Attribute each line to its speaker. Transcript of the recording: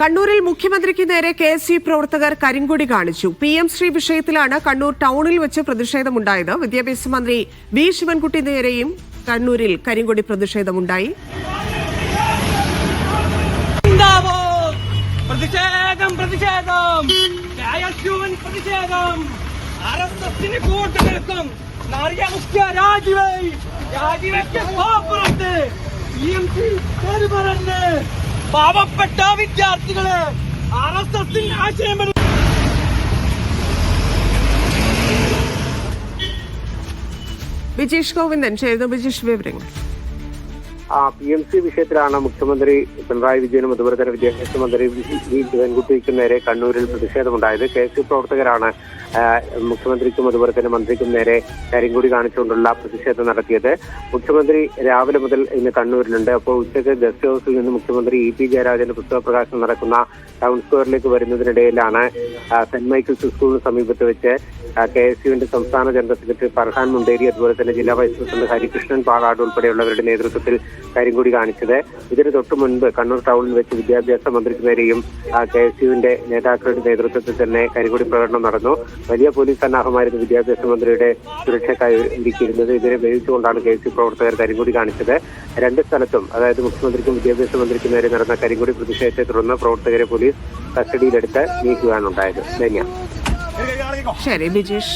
Speaker 1: കണ്ണൂരിൽ മുഖ്യമന്ത്രിക്ക് നേരെ KSU പ്രവർത്തകർ കരിങ്കൊടി കാണിച്ചു. PM ശ്രീ വിഷയത്തിലാണ് കണ്ണൂർ ടൗണിൽ വെച്ച് പ്രതിഷേധമുണ്ടായത്. വിദ്യാഭ്യാസ മന്ത്രി വി ശിവൻകുട്ടി നേരെയും കണ്ണൂരിൽ കരിങ്കൊടി പ്രതിഷേധമുണ്ടായി.
Speaker 2: പാവപ്പെട്ട വിദ്യാർത്ഥികളെ RSSന്റെ ആശയം
Speaker 1: വിജേഷ് ഗോവിന്ദൻ ചേരുന്നു. വിജേഷ് വിവരങ്ങൾ.
Speaker 3: PMC വിഷയത്തിലാണ് മുഖ്യമന്ത്രി പിണറായി വിജയനും അതുപോലെ തന്നെ വിദ്യാഭ്യാസ മന്ത്രി വി ശിവൻകുട്ടിക്കും നേരെ കണ്ണൂരിൽ പ്രതിഷേധമുണ്ടായത്. KSU പ്രവർത്തകരാണ് മുഖ്യമന്ത്രിക്കും അതുപോലെ തന്നെ മന്ത്രിക്കും നേരെ കരിങ്കൊടി കാണിച്ചുകൊണ്ടുള്ള പ്രതിഷേധം നടത്തിയത്. മുഖ്യമന്ത്രി രാവിലെ മുതൽ ഇന്ന് കണ്ണൂരിലുണ്ട്. അപ്പോൾ ഉച്ചയ്ക്ക് ഗസ്റ്റ് ഹൌസിൽ നിന്ന് മുഖ്യമന്ത്രി EP ജയരാജന്റെ പുസ്തക പ്രകാശനം നടക്കുന്ന ടൗൺ സ്ക്വയറിലേക്ക് വരുന്നതിനിടയിലാണ് സെന്റ് മൈക്കിൾസ് സ്കൂളിന് സമീപത്ത് വെച്ച് KSUവിന്റെ സംസ്ഥാന ജനറൽ സെക്രട്ടറി ഫർഹാൻ മുണ്ടേരി അതുപോലെ തന്നെ ജില്ലാ വൈസ് പ്രസിഡന്റ് ഹരികൃഷ്ണൻ പാകാട് ഉൾപ്പെടെയുള്ളവരുടെ നേതൃത്വത്തിൽ കരിങ്കൊടി കാണിച്ചത്. ഇതിന് തൊട്ടു മുൻപ് കണ്ണൂർ ടൗണിൽ വെച്ച് വിദ്യാഭ്യാസ മന്ത്രിക്ക് നേരെയും KSUവിന്റെ നേതാക്കളുടെ നേതൃത്വത്തിൽ തന്നെ കരിങ്കൊടി പ്രകടനം നടന്നു. വലിയ പോലീസ് സന്നാഹമായിരുന്നു വിദ്യാഭ്യാസ മന്ത്രിയുടെ സുരക്ഷയ്ക്കായി ഒരുക്കിയിരുന്നത്. ഇതിനെ ഉപയോഗിച്ചുകൊണ്ടാണ് KSU പ്രവർത്തകർ കരിങ്കൊടി കാണിച്ചത്. രണ്ട് സ്ഥലത്തും, അതായത് മുഖ്യമന്ത്രിക്കും വിദ്യാഭ്യാസ മന്ത്രിക്കും നേരെ നടന്ന കരിങ്കൊടി പ്രതിഷേധത്തെ തുടർന്ന് പ്രവർത്തകരെ പോലീസ് കസ്റ്റഡിയിലെടുത്ത് നീക്കുകയാണ് ഉണ്ടായത്.
Speaker 1: ശരി വിജേഷ്.